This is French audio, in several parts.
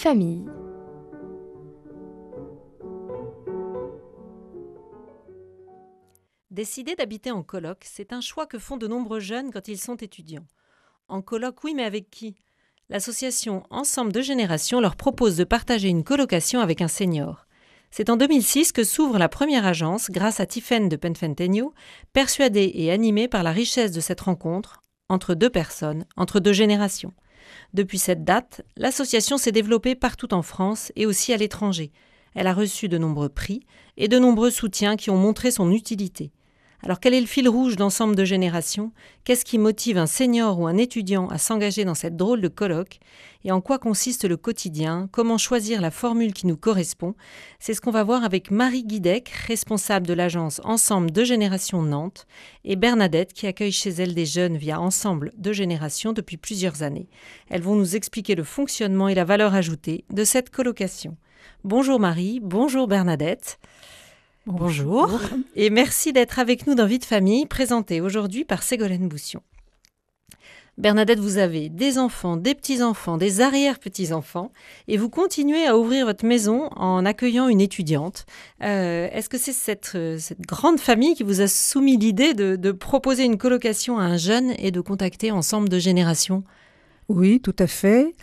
famille. Décider d'habiter en coloc, c'est un choix que font de nombreux jeunes quand ils sont étudiants. En coloc, oui, mais avec qui ? L'association Ensemble de Générations leur propose de partager une colocation avec un senior. C'est en 2006 que s'ouvre la première agence grâce à Tiffaine de Penfentenyo, persuadée et animée par la richesse de cette rencontre entre deux personnes, entre deux générations. Depuis cette date, l'association s'est développée partout en France et aussi à l'étranger. Elle a reçu de nombreux prix et de nombreux soutiens qui ont montré son utilité. Alors quel est le fil rouge d'Ensemble de Générations ? Qu'est-ce qui motive un senior ou un étudiant à s'engager dans cette drôle de colloque ? Et en quoi consiste le quotidien ? Comment choisir la formule qui nous correspond ? C'est ce qu'on va voir avec Marie Guidec, responsable de l'agence Ensemble de Générations Nantes, et Bernadette qui accueille chez elle des jeunes via Ensemble de Générations depuis plusieurs années. Elles vont nous expliquer le fonctionnement et la valeur ajoutée de cette colocation. Bonjour Marie, bonjour Bernadette. Bonjour. Et merci d'être avec nous dans Vie de famille, présentée aujourd'hui par Ségolène Boussion. Bernadette, vous avez des enfants, des petits-enfants, des arrière-petits-enfants, et vous continuez à ouvrir votre maison en accueillant une étudiante. Est-ce que c'est cette grande famille qui vous a soumis l'idée de proposer une colocation à un jeune et de contacter Ensemble de Générations ? Oui, tout à fait.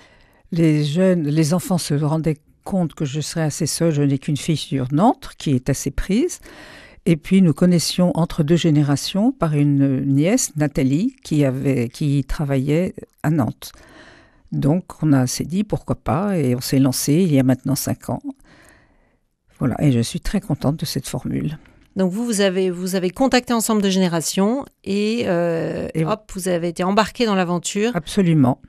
Les enfants se rendaient compte que je serais assez seule, je n'ai qu'une fille sur Nantes qui est assez prise. Et puis nous connaissions entre deux générations par une nièce, Nathalie, qui travaillait à Nantes. Donc on s'est dit pourquoi pas et on s'est lancé il y a maintenant 5 ans. Voilà, et je suis très contente de cette formule. Donc vous avez contacté Ensemble de Générations et hop, vous avez été embarqué dans l'aventure. Absolument.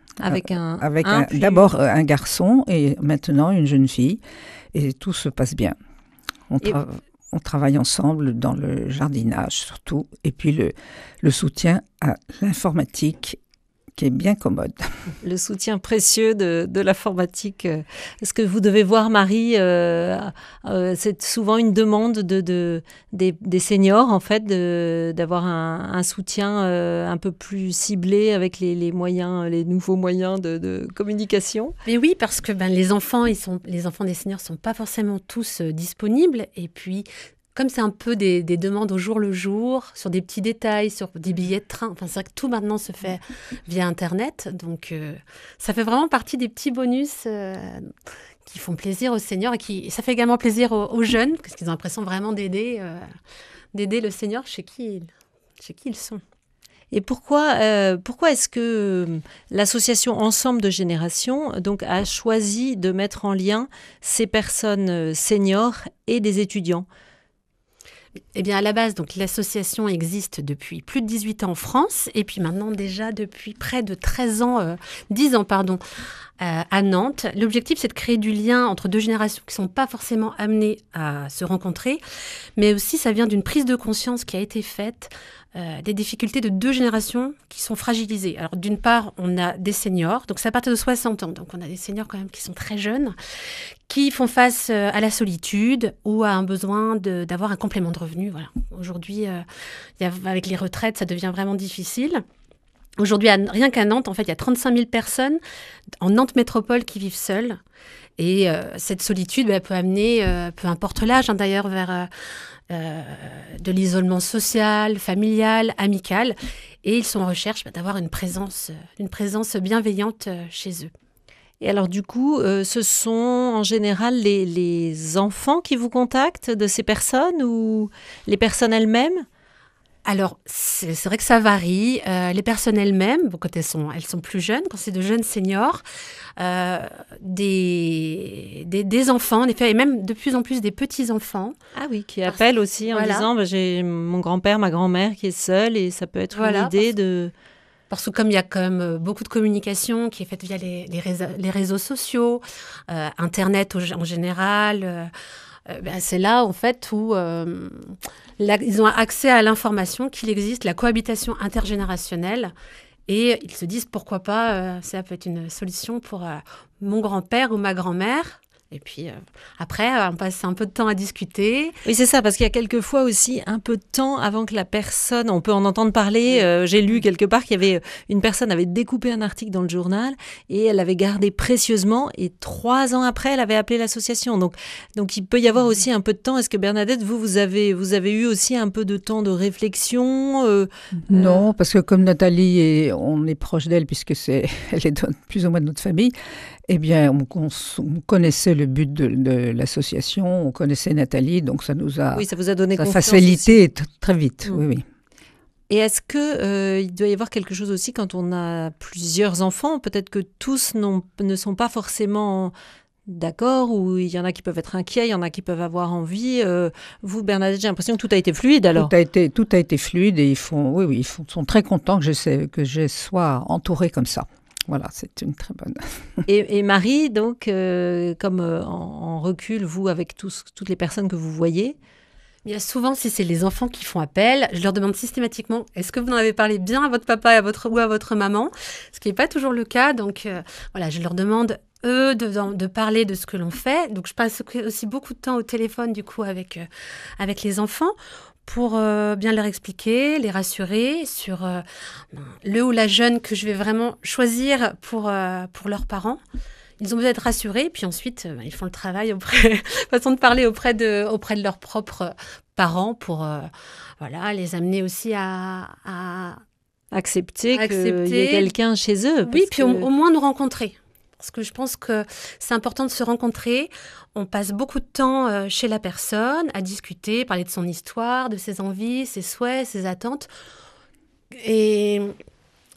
D'abord un garçon et maintenant une jeune fille. Et tout se passe bien. On travaille ensemble dans le jardinage surtout. Et puis le soutien à l'informatique qui est bien commode. Le soutien précieux de l'informatique. Est-ce que vous devez voir, Marie, c'est souvent une demande des seniors, en fait, d'avoir un soutien un peu plus ciblé avec les nouveaux moyens de communication. Mais oui, parce que les enfants des seniors ne sont pas forcément tous disponibles. Et puis, comme c'est un peu des demandes au jour le jour, sur des petits détails, sur des billets de train, c'est vrai que tout maintenant se fait via Internet. Donc, ça fait vraiment partie des petits bonus qui font plaisir aux seniors et ça fait également plaisir aux jeunes, parce qu'ils ont l'impression vraiment d'aider le senior chez qui ils sont. Et pourquoi est-ce que l'association Ensemble de Générations a choisi de mettre en lien ces personnes seniors et des étudiants ? Eh bien, à la base, l'association existe depuis plus de 18 ans en France et puis maintenant déjà depuis près de 10 ans, à Nantes. L'objectif, c'est de créer du lien entre deux générations qui ne sont pas forcément amenées à se rencontrer, mais aussi ça vient d'une prise de conscience qui a été faite des difficultés de deux générations qui sont fragilisées. Alors, d'une part, on a des seniors, donc c'est à partir de 60 ans, donc on a des seniors quand même qui sont très jeunes, qui font face à la solitude ou à un besoin d'avoir un complément de revenu. Voilà. Aujourd'hui, avec les retraites, ça devient vraiment difficile. Aujourd'hui, rien qu'à Nantes, en fait, il y a 35 000 personnes en Nantes métropole qui vivent seules. Et cette solitude peut amener, peu importe l'âge d'ailleurs, vers de l'isolement social, familial, amical. Et ils sont en recherche d'avoir une présence bienveillante chez eux. Et alors du coup, ce sont en général les enfants qui vous contactent de ces personnes ou les personnes elles-mêmes ? Alors, c'est vrai que ça varie. Les personnes elles-mêmes, quand elles sont plus jeunes, quand c'est de jeunes seniors, des enfants, en effet, et même de plus en plus des petits-enfants. Ah oui, qui appellent aussi en disant j'ai mon grand-père, ma grand-mère qui est seule et ça peut être une idée de... Parce que comme il y a quand même beaucoup de communication qui est faite via les réseaux sociaux, Internet en général... c'est là, en fait, où ils ont accès à l'information qu'il existe la cohabitation intergénérationnelle. Et ils se disent, pourquoi pas, ça peut être une solution pour mon grand-père ou ma grand-mère. Et puis après, on passe un peu de temps à discuter. Oui, c'est ça, parce qu'il y a quelquefois aussi un peu de temps avant que la personne, on peut en entendre parler. J'ai lu quelque part qu'il y avait une personne avait découpé un article dans le journal et elle l'avait gardé précieusement. Et 3 ans après, elle avait appelé l'association. Donc il peut y avoir aussi un peu de temps. Est-ce que Bernadette, vous avez eu aussi un peu de temps de réflexion Non, parce que comme Nathalie, on est proche d'elle puisque elle est plus ou moins de notre famille, eh bien, on connaissait le but de l'association, on connaissait Nathalie, donc ça nous a, oui, ça vous a donné confiance facilité très vite. Oui. Et est-ce que il doit y avoir quelque chose aussi quand on a plusieurs enfants, peut-être que tous ne sont pas forcément d'accord, ou il y en a qui peuvent être inquiets, il y en a qui peuvent avoir envie. Vous, Bernadette, j'ai l'impression que tout a été fluide alors. Tout a été fluide et ils sont très contents que je sois entourée comme ça. Voilà, c'est une très bonne. Et Marie, donc, comme en recul, vous, avec toutes les personnes que vous voyez. Il y a souvent, si c'est les enfants qui font appel, je leur demande systématiquement, est-ce que vous en avez parlé bien à votre papa ou à votre maman? Ce qui n'est pas toujours le cas. Donc, voilà, je leur demande, eux, de parler de ce que l'on fait. Donc, je passe aussi beaucoup de temps au téléphone, du coup, avec les enfants, pour bien leur expliquer, les rassurer sur le ou la jeune que je vais vraiment choisir pour leurs parents. Ils ont besoin d'être rassurés, puis ensuite, ils font le travail façon de parler auprès de leurs propres parents pour les amener aussi à accepter qu'il y ait quelqu'un chez eux. Oui, puis au moins nous rencontrer. Parce que je pense que c'est important de se rencontrer. On passe beaucoup de temps chez la personne à discuter, parler de son histoire, de ses envies, ses souhaits, ses attentes. Et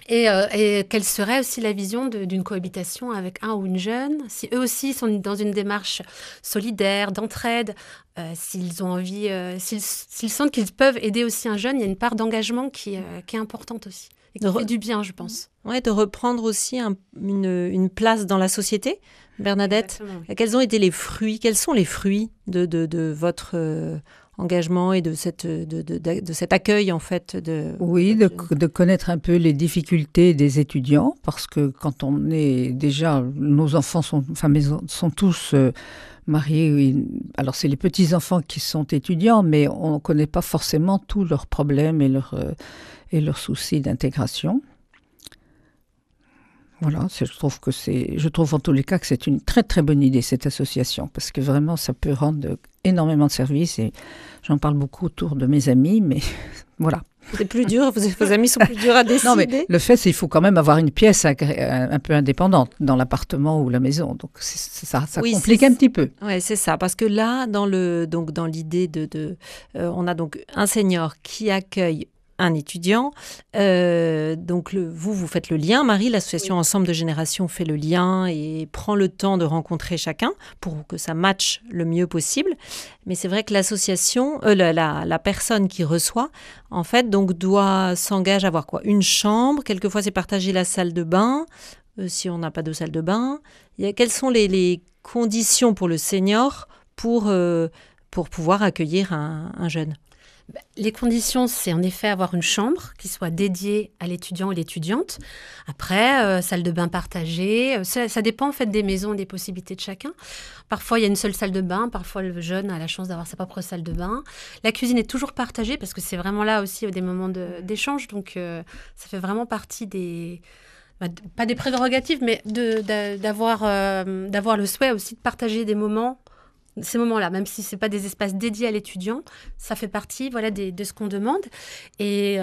quelle serait aussi la vision d'une cohabitation avec un ou une jeune, si eux aussi sont dans une démarche solidaire, d'entraide, s'ils ont envie, s'ils sentent qu'ils peuvent aider aussi un jeune, il y a une part d'engagement qui est importante aussi, et qui fait du bien, je pense. Ouais, de reprendre aussi une place dans la société. Bernadette, exactement. Quels ont été les fruits, quels sont les fruits de votre engagement et de cet accueil en fait Oui, de connaître un peu les difficultés des étudiants, parce que quand on est déjà, nos enfants sont tous mariés. Alors c'est les petits enfants qui sont étudiants, mais on ne connaît pas forcément tous leurs problèmes et leurs soucis d'intégration. Voilà, je trouve en tous les cas que c'est une très très bonne idée cette association, parce que vraiment ça peut rendre énormément de services, et j'en parle beaucoup autour de mes amis, mais voilà. C'est plus dur, vos amis sont plus durs à décider. Non, mais le fait, c'est qu'il faut quand même avoir une pièce un peu indépendante dans l'appartement ou la maison, donc ça complique un petit peu. Oui, c'est ça, parce que là, dans l'idée on a donc un senior qui accueille un étudiant. Donc vous faites le lien. Marie, l'association Ensemble de Générations fait le lien et prend le temps de rencontrer chacun pour que ça matche le mieux possible. Mais c'est vrai que l'association, la personne qui reçoit, en fait, donc s'engage à avoir quoi? Une chambre. Quelquefois, c'est partager la salle de bain, si on n'a pas de salle de bain. Quelles sont les conditions pour le senior pour pouvoir accueillir un jeune? Les conditions, c'est en effet avoir une chambre qui soit dédiée à l'étudiant ou l'étudiante. Après, salle de bain partagée, ça dépend en fait des maisons et des possibilités de chacun. Parfois, il y a une seule salle de bain, parfois le jeune a la chance d'avoir sa propre salle de bain. La cuisine est toujours partagée parce que c'est vraiment là aussi des moments d'échange, donc ça fait vraiment partie pas des prérogatives, mais d'avoir le souhait aussi de partager des moments. Ces moments-là, même si ce n'est pas des espaces dédiés à l'étudiant, ça fait partie de ce qu'on demande. Et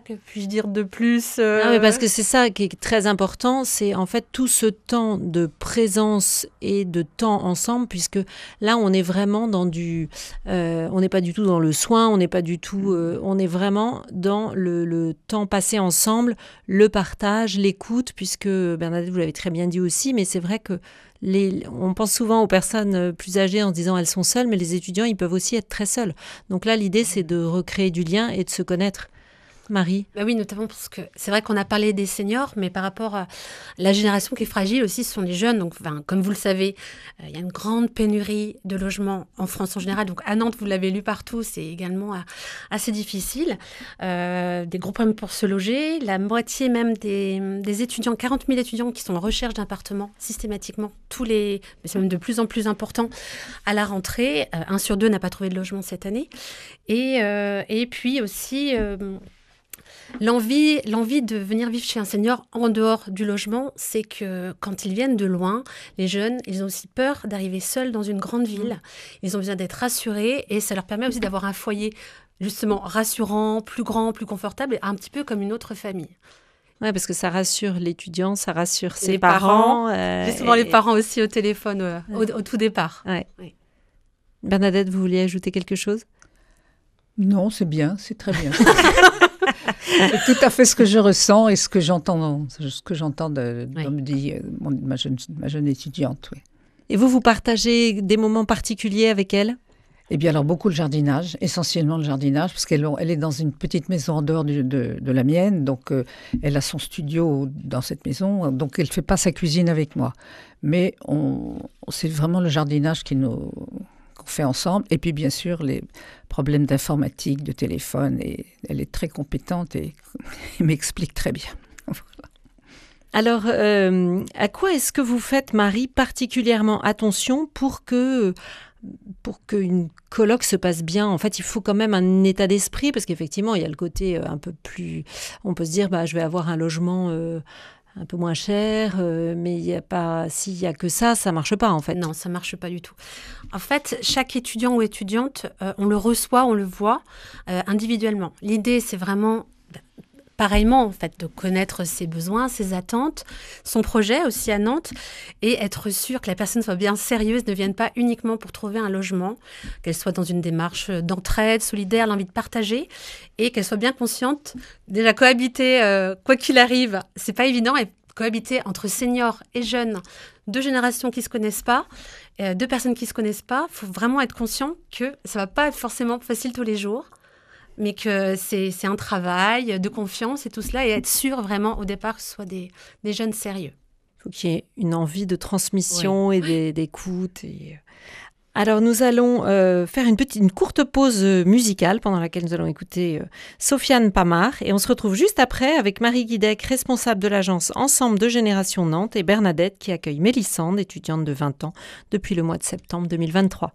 que puis-je dire de plus Non, mais parce que c'est ça qui est très important, c'est en fait tout ce temps de présence et de temps ensemble, puisque là, on est vraiment on n'est pas du tout dans le soin, on n'est pas du tout... on est vraiment dans le temps passé ensemble, le partage, l'écoute, puisque Bernadette, vous l'avez très bien dit aussi, mais c'est vrai que on pense souvent aux personnes plus âgées en se disant elles sont seules, mais les étudiants, ils peuvent aussi être très seuls. Donc là, l'idée, c'est de recréer du lien et de se connaître. Marie? Bah oui, notamment parce que c'est vrai qu'on a parlé des seniors, mais par rapport à la génération qui est fragile aussi, ce sont les jeunes. Donc, comme vous le savez, il y a une grande pénurie de logements en France en général. Donc, à Nantes, vous l'avez lu partout, c'est également assez difficile. Des gros problèmes pour se loger. La moitié même des étudiants, 40 000 étudiants qui sont en recherche d'appartements systématiquement, mais c'est même de plus en plus important à la rentrée. 1 sur 2 n'a pas trouvé de logement cette année. Et puis aussi... L'envie de venir vivre chez un senior en dehors du logement, c'est que quand ils viennent de loin, les jeunes, ils ont aussi peur d'arriver seuls dans une grande ville. Ils ont besoin d'être rassurés et ça leur permet aussi d'avoir un foyer justement rassurant, plus grand, plus confortable, et un petit peu comme une autre famille. Ouais, parce que ça rassure l'étudiant, ça rassure ses Les parents. J'ai souvent les parents aussi au téléphone au tout départ. Ouais. Oui. Bernadette, vous vouliez ajouter quelque chose? Non, c'est bien, c'est très bien. C'est tout à fait ce que je ressens et ce que j'entends me dit ma jeune étudiante. Oui. Et vous partagez des moments particuliers avec elle? Eh bien, alors beaucoup le jardinage, essentiellement le jardinage, parce elle est dans une petite maison en dehors de la mienne, donc elle a son studio dans cette maison, donc elle ne fait pas sa cuisine avec moi. Mais c'est vraiment le jardinage qu'on fait ensemble, et puis bien sûr les problèmes d'informatique, de téléphone, et elle est très compétente et m'explique très bien. Voilà. Alors, à quoi est-ce que vous faites, Marie, particulièrement attention pour qu'une coloc se passe bien? En fait, il faut quand même un état d'esprit, parce qu'effectivement, il y a le côté un peu plus... On peut se dire, je vais avoir un logement un peu moins cher, mais il y a pas, s'il y a que ça marche pas, en fait. Non, ça marche pas du tout. En fait, chaque étudiant ou étudiante, on le reçoit, on le voit individuellement. L'idée, c'est vraiment... pareillement, en fait, de connaître ses besoins, ses attentes, son projet aussi à Nantes, et être sûr que la personne soit bien sérieuse, ne vienne pas uniquement pour trouver un logement, qu'elle soit dans une démarche d'entraide, solidaire, l'envie de partager, et qu'elle soit bien consciente. Déjà, cohabiter, quoi qu'il arrive, c'est pas évident, et cohabiter entre seniors et jeunes, 2 générations qui se connaissent pas, 2 personnes qui se connaissent pas, faut vraiment être conscient que ça va pas être forcément facile tous les jours, mais que c'est un travail de confiance et tout cela, et être sûr vraiment au départ que ce soit des jeunes sérieux. Il faut qu'il y ait une envie de transmission et d'écoute. Alors nous allons faire une courte pause musicale pendant laquelle nous allons écouter Sofiane Pamar, et on se retrouve juste après avec Marie Guidec, responsable de l'agence Ensemble de Génération Nantes, et Bernadette qui accueille Mélissande, étudiante de 20 ans, depuis le mois de septembre 2023.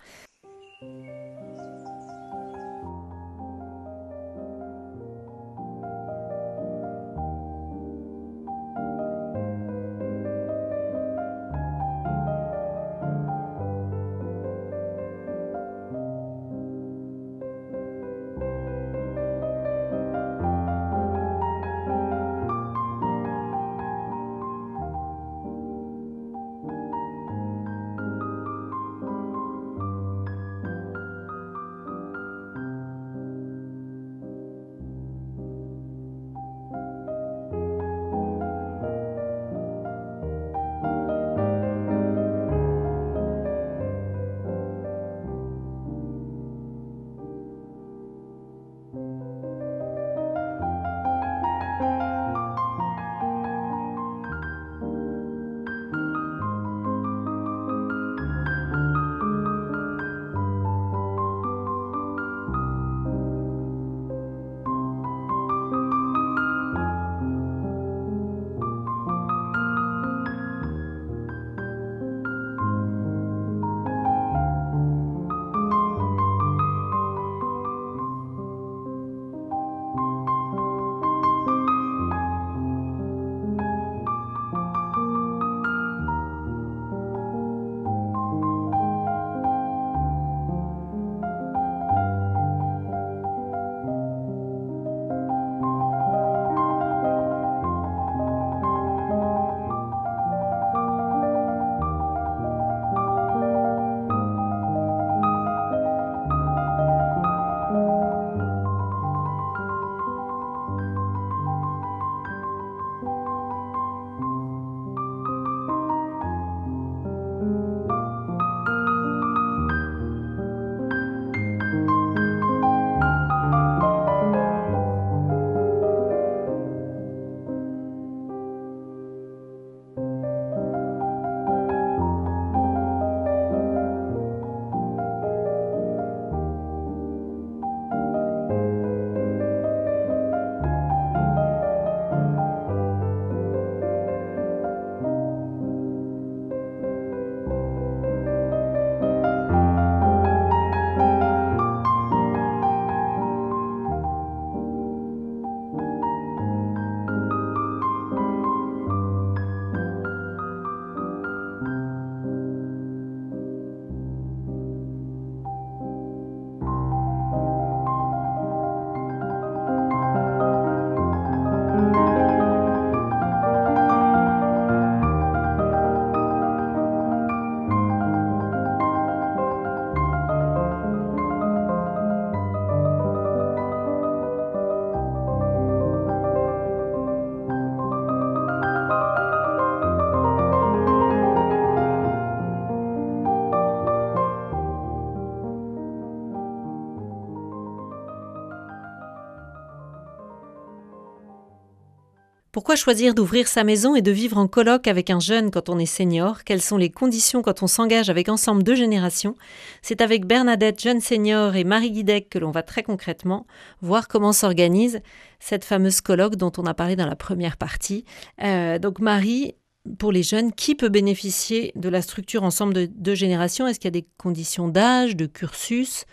Pourquoi choisir d'ouvrir sa maison et de vivre en coloc avec un jeune quand on est senior? Quelles sont les conditions quand on s'engage avec Ensemble de générations? C'est avec Bernadette, jeune senior, et Marie Guidec que l'on va très concrètement voir comment s'organise cette fameuse coloc dont on a parlé dans la première partie. Donc Marie, pour les jeunes, qui peut bénéficier de la structure Ensemble de générations? Est-ce qu'il y a des conditions d'âge, de cursus?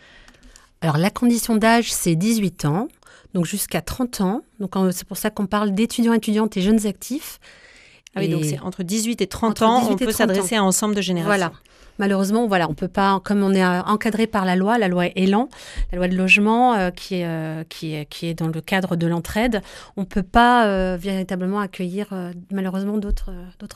Alors la condition d'âge, c'est 18 ans. Donc jusqu'à 30 ans. Donc c'est pour ça qu'on parle d'étudiants, étudiantes et jeunes actifs. Ah oui, donc c'est entre 18 et 30 entre ans, 18 on et peut 30 s'adresser à Ensemble de générations. Voilà. Malheureusement, on peut pas, comme on est encadré par la loi Elan, la loi de logement qui est dans le cadre de l'entraide, on peut pas véritablement accueillir malheureusement d'autres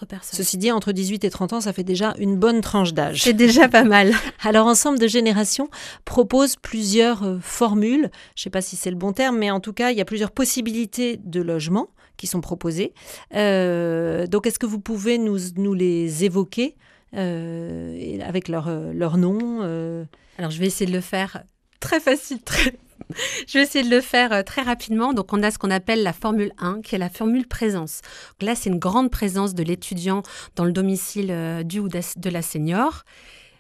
personnes. Ceci dit, entre 18 et 30 ans, ça fait déjà une bonne tranche d'âge. C'est déjà pas mal. Alors, Ensemble de générations propose plusieurs formules. Je ne sais pas si c'est le bon terme, mais en tout cas, il y a plusieurs possibilités de logement qui sont proposées. Donc, est-ce que vous pouvez nous les évoquer avec leur nom Alors, je vais essayer de le faire très facile, Je vais essayer de le faire très rapidement. Donc, on a ce qu'on appelle la formule 1, qui est la formule présence. Donc là, c'est une grande présence de l'étudiant dans le domicile du ou de la senior.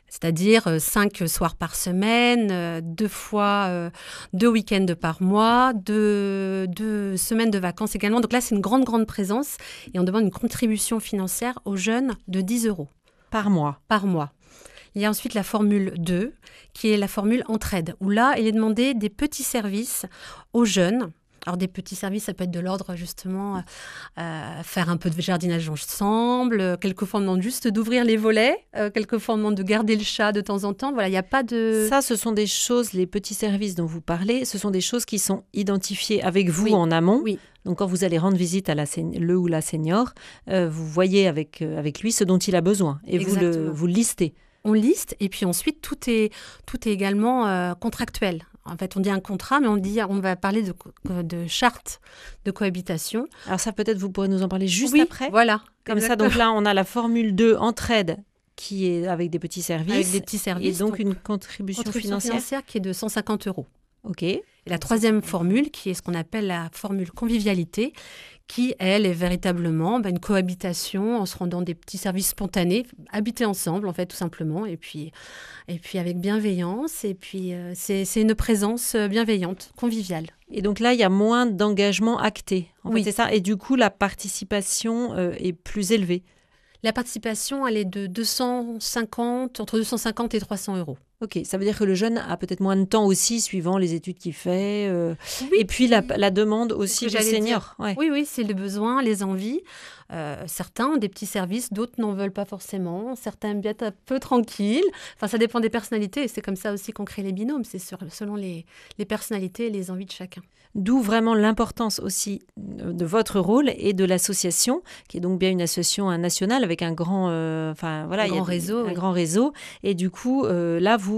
C'est-à-dire 5 soirs par semaine, 2 week-ends par mois, 2 semaines de vacances également. Donc là, c'est une grande présence et on demande une contribution financière aux jeunes de 10 € par mois. Il y a ensuite la formule 2, qui est la formule entraide, où là, il est demandé des petits services aux jeunes. Alors, des petits services, ça peut être de l'ordre, justement, faire un peu de jardinage ensemble. Quelquefois, on demande juste d'ouvrir les volets. Quelquefois, on demande de garder le chat de temps en temps. Voilà, il n'y a pas de... Ça, ce sont des choses, les petits services dont vous parlez, ce sont des choses qui sont identifiées avec vous en amont. Oui. Donc, quand vous allez rendre visite à le ou la senior, vous voyez avec lui ce dont il a besoin. Et vous le listez. On liste, et puis ensuite, tout est également contractuel. En fait, on dit un contrat, mais on va parler de charte de cohabitation. Alors ça, peut-être, vous pourrez nous en parler juste après. Voilà. Comme exactement. Ça, donc là, on a la formule 2, entraide, qui est avec des petits services. Avec des petits services. Et donc une contribution financière qui est de 150 €. OK. Et la troisième formule, qui est ce qu'on appelle la formule convivialité, qui, elle, est véritablement une cohabitation en se rendant des petits services spontanés, habiter ensemble, en fait, tout simplement, et puis avec bienveillance, et puis c'est une présence bienveillante, conviviale. Et donc là, il y a moins d'engagement acté, oui. fait, c'est ça. Et du coup, la participation est plus élevée. La participation, elle est de entre 250 et 300 €. Ok, ça veut dire que le jeune a peut-être moins de temps aussi, suivant les études qu'il fait. Oui, et puis la demande aussi des seniors. Ouais. Oui, c'est le besoin, les envies. Certains ont des petits services, d'autres n'en veulent pas forcément. Certains aiment bien être un peu tranquille. Enfin, ça dépend des personnalités. Et c'est comme ça aussi qu'on crée les binômes. C'est selon les personnalités et les envies de chacun. D'où vraiment l'importance aussi de votre rôle et de l'association, qui est donc bien une association nationale avec un grand, réseau. Un grand réseau. Et du coup, là, vous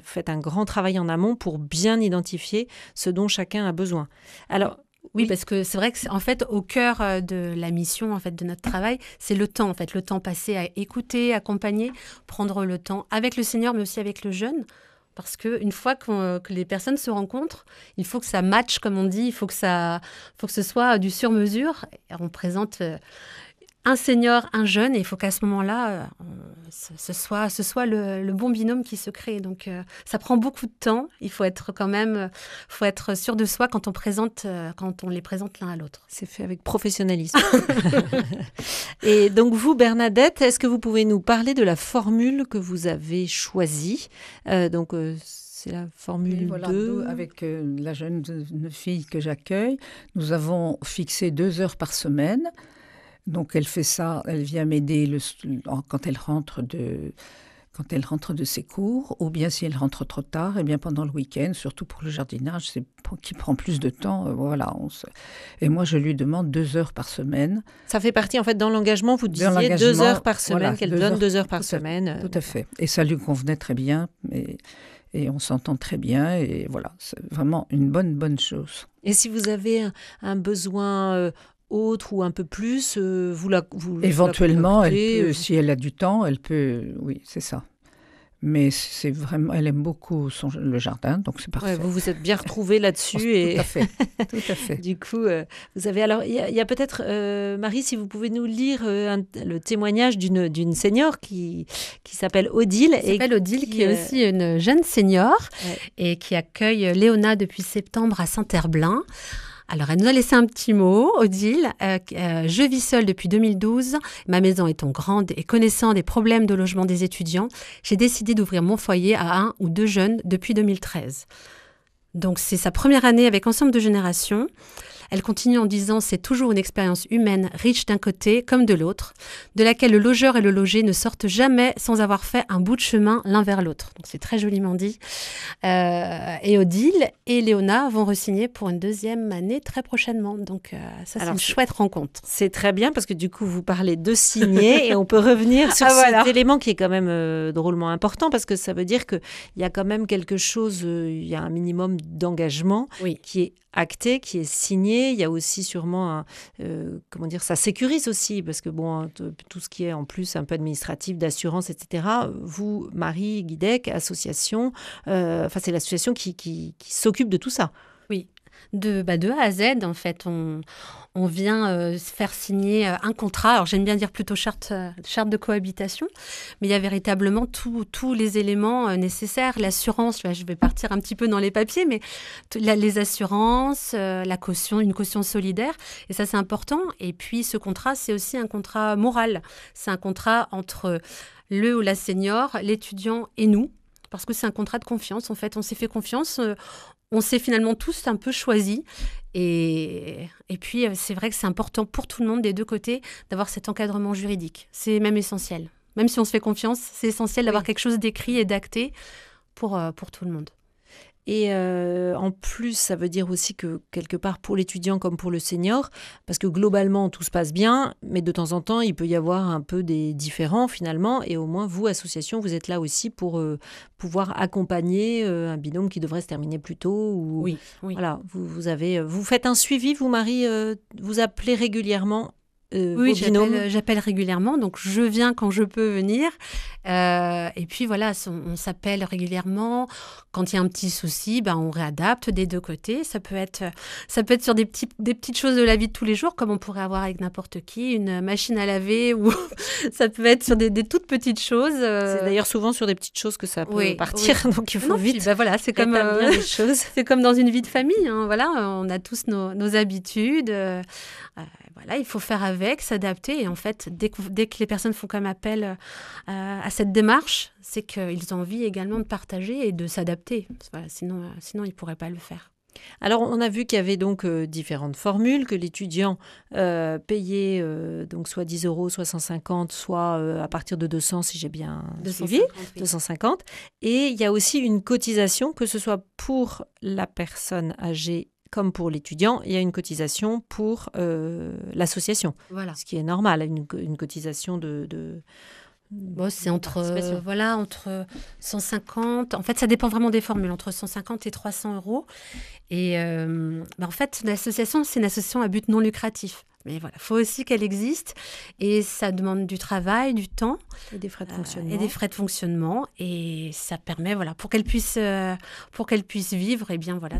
faites un grand travail en amont pour bien identifier ce dont chacun a besoin. Alors, oui, parce que c'est vrai que en fait, au cœur de la mission, en fait, de notre travail, c'est le temps, en fait, le temps passé à écouter, accompagner, prendre le temps avec le senior, mais aussi avec le jeune. Parce qu'une fois que les personnes se rencontrent, il faut que ça matche, comme on dit, il faut que ce soit du sur-mesure. On présente un senior, un jeune, et il faut qu'à ce moment-là, ce soit le bon binôme qui se crée. Donc, ça prend beaucoup de temps. Il faut être sûr de soi quand on les présente l'un à l'autre. C'est fait avec professionnalisme. Et donc vous, Bernadette, est-ce que vous pouvez nous parler de la formule que vous avez choisie? C'est la formule 2. Avec la jeune fille que j'accueille, nous avons fixé 2 heures par semaine. Donc, elle fait ça, elle vient m'aider quand elle rentre de ses cours, ou bien si elle rentre trop tard, et bien pendant le week-end, surtout pour le jardinage, qui prend plus de temps. Et moi, je lui demande 2 heures par semaine. Ça fait partie, en fait, dans l'engagement, vous disiez 2 heures par semaine, qu'elle donne 2 heures par semaine. Tout à fait. Et ça lui convenait très bien, et on s'entend très bien, et voilà, c'est vraiment une bonne chose. Et si vous avez un besoin autre ou un peu plus, vous éventuellement, elle peut, si elle a du temps, elle peut, oui, c'est ça. Mais c'est vraiment, elle aime beaucoup le jardin, donc c'est parfait. Ouais, vous vous êtes bien retrouvés là-dessus. Tout à fait, tout à fait. Du coup, vous avez alors, il y a peut-être, Marie, si vous pouvez nous lire le témoignage d'une senior qui s'appelle Odile. Qui s'appelle Odile, qui est aussi une jeune senior et qui accueille Léona depuis septembre à Saint-Herblain. Alors, elle nous a laissé un petit mot, Odile. Je vis seule depuis 2012. Ma maison étant grande et connaissant des problèmes de logement des étudiants, j'ai décidé d'ouvrir mon foyer à 1 ou 2 jeunes depuis 2013. Donc, c'est sa première année avec Ensemble de Générations. Elle continue en disant « C'est toujours une expérience humaine riche d'un côté comme de l'autre, de laquelle le logeur et le logé ne sortent jamais sans avoir fait un bout de chemin l'un vers l'autre. » Donc c'est très joliment dit. Et Odile et Léona vont re-signer pour une 2e année très prochainement. Donc ça, c'est une chouette rencontre. C'est très bien parce que du coup, vous parlez de signer et on peut revenir sur cet élément qui est quand même drôlement important parce que ça veut dire qu'il y a quand même quelque chose, il y a un minimum d'engagement qui est acté, qui est signé. Il y a aussi sûrement, comment dire, ça sécurise aussi, parce que bon, tout ce qui est en plus un peu administratif, d'assurance, etc. Vous, Marie Guidec, association, c'est l'association qui s'occupe de tout ça. Oui. De A à Z, en fait, on vient faire signer un contrat. Alors, j'aime bien dire plutôt charte de cohabitation, mais il y a véritablement tous les éléments nécessaires. L'assurance, je vais partir un petit peu dans les papiers, mais les assurances, la caution, une caution solidaire, et ça, c'est important. Et puis, ce contrat, c'est aussi un contrat moral. C'est un contrat entre le ou la senior, l'étudiant et nous, parce que c'est un contrat de confiance. En fait, on s'est fait confiance. On s'est finalement tous un peu choisis. Et puis, c'est vrai que c'est important pour tout le monde, des deux côtés, d'avoir cet encadrement juridique. C'est même essentiel. Même si on se fait confiance, c'est essentiel d'avoir quelque chose d'écrit et d'acté pour tout le monde. Et en plus, ça veut dire aussi que quelque part pour l'étudiant comme pour le senior, parce que globalement tout se passe bien, mais de temps en temps il peut y avoir un peu des différends finalement, et au moins vous, association, vous êtes là aussi pour pouvoir accompagner un binôme qui devrait se terminer plus tôt. Ou, oui. Voilà, vous faites un suivi, vous Marie, vous appelez régulièrement. Oui, j'appelle régulièrement, donc je viens quand je peux venir. Et puis voilà, on s'appelle régulièrement. Quand il y a un petit souci, on réadapte des deux côtés. Ça peut être sur des petites choses de la vie de tous les jours, comme on pourrait avoir avec n'importe qui, une machine à laver, ou ça peut être sur des toutes petites choses. C'est d'ailleurs souvent sur des petites choses que ça peut partir, donc il faut vite. Puis, voilà, c'est comme les choses. C'est comme dans une vie de famille. Hein, voilà, on a tous nos habitudes. Voilà, il faut faire avec, s'adapter. Et en fait, dès que les personnes font comme appel à cette démarche, c'est qu'ils ont envie également de partager et de s'adapter. Voilà, sinon, ils ne pourraient pas le faire. Alors, on a vu qu'il y avait donc différentes formules, que l'étudiant payait donc soit 10 €, soit 150, soit à partir de 200, si j'ai bien suivi, 250. Et il y a aussi une cotisation, que ce soit pour la personne âgée comme pour l'étudiant, il y a une cotisation pour l'association. Voilà. Ce qui est normal, une cotisation c'est entre 150. En fait, ça dépend vraiment des formules, entre 150 et 300 €. Et en fait, l'association, c'est une association à but non lucratif. Mais voilà, il faut aussi qu'elle existe. Et ça demande du travail, du temps. Et des frais de fonctionnement. Et ça permet, pour qu'elle puisse vivre,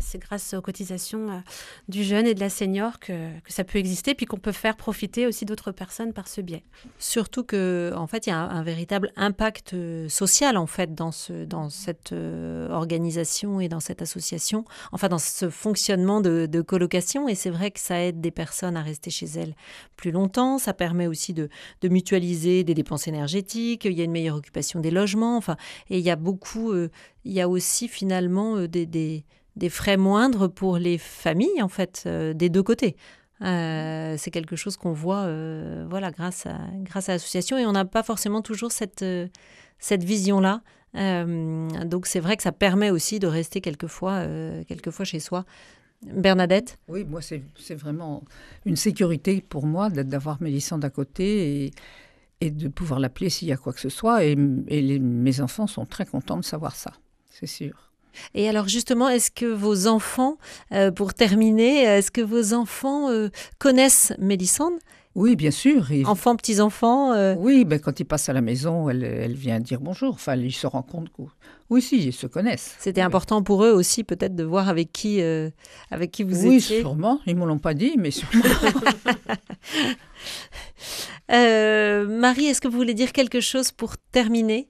c'est grâce aux cotisations du jeune et de la senior que ça peut exister, puis qu'on peut faire profiter aussi d'autres personnes par ce biais. Surtout qu'en fait, il y a un véritable impact social, en fait, dans cette organisation et dans cette association. Enfin, dans ce fonctionnement de colocation. Et c'est vrai que ça aide des personnes à rester chez elles plus longtemps. Ça permet aussi de mutualiser des dépenses énergétiques. Il y a une meilleure occupation des logements. Et il y a il y a aussi finalement des frais moindres pour les familles, en fait, des deux côtés. C'est quelque chose qu'on voit grâce à l'association, et on n'a pas forcément toujours cette vision-là. Donc c'est vrai que ça permet aussi de rester quelquefois chez soi. Bernadette ? Oui, moi, c'est vraiment une sécurité pour moi d'avoir Mélissande à côté et de pouvoir l'appeler s'il y a quoi que ce soit. Et mes enfants sont très contents de savoir ça, c'est sûr. Et alors justement, est-ce que vos enfants, pour terminer, connaissent Mélissande ? Oui, bien sûr. Enfants, petits-enfants Oui, ben, quand ils passent à la maison, elle vient dire bonjour. Enfin, ils se rendent compte que... Oui, si, ils se connaissent. C'était important pour eux aussi, peut-être, de voir avec qui vous étiez. Oui, sûrement. Ils ne me l'ont pas dit, mais sûrement. Marie, est-ce que vous voulez dire quelque chose pour terminer ?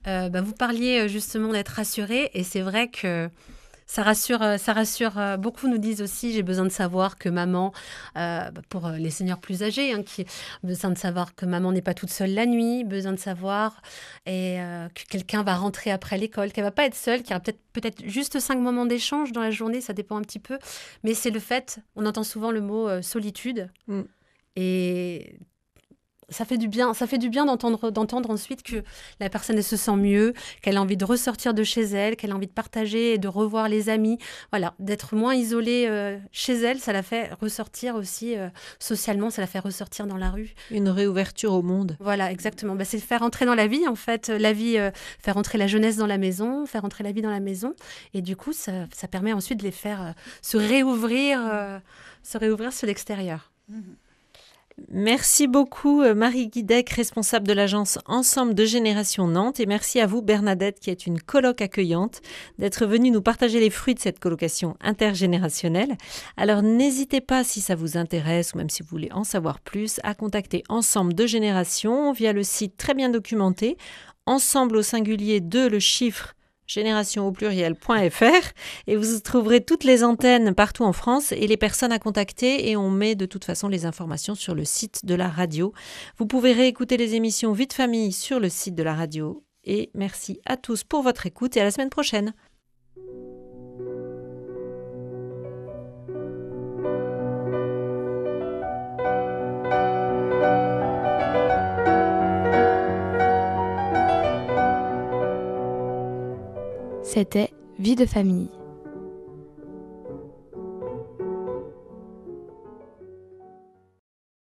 Vous parliez justement d'être rassurée, et c'est vrai que ça rassure beaucoup. Nous disent aussi, j'ai besoin de savoir que maman, pour les seniors plus âgés, qui ont besoin de savoir que maman n'est pas toute seule la nuit, besoin de savoir que quelqu'un va rentrer après l'école, qu'elle va pas être seule, qu'il y aura peut-être juste 5 moments d'échange dans la journée, ça dépend un petit peu. Mais c'est le fait, on entend souvent le mot solitude, et ça fait du bien d'entendre ensuite que la personne elle se sent mieux, qu'elle a envie de ressortir de chez elle, qu'elle a envie de partager et de revoir les amis. Voilà, d'être moins isolée chez elle, ça la fait ressortir aussi socialement, ça la fait ressortir dans la rue. Une réouverture au monde. Voilà, exactement. C'est faire entrer dans la vie, en fait. La vie, faire entrer la jeunesse dans la maison, faire entrer la vie dans la maison. Et du coup, ça permet ensuite de les faire se réouvrir sur l'extérieur. Merci beaucoup Marie Guidec, responsable de l'agence Ensemble de Génération Nantes, et merci à vous Bernadette, qui est une coloc accueillante, d'être venue nous partager les fruits de cette colocation intergénérationnelle. Alors n'hésitez pas, si ça vous intéresse ou même si vous voulez en savoir plus, à contacter Ensemble de Génération via le site très bien documenté, ensemble au singulier de le chiffre génération au pluriel.fr, et vous trouverez toutes les antennes partout en France et les personnes à contacter, et on met de toute façon les informations sur le site de la radio. Vous pouvez réécouter les émissions Vie de famille sur le site de la radio, et merci à tous pour votre écoute et à la semaine prochaine. C'était Vie de famille.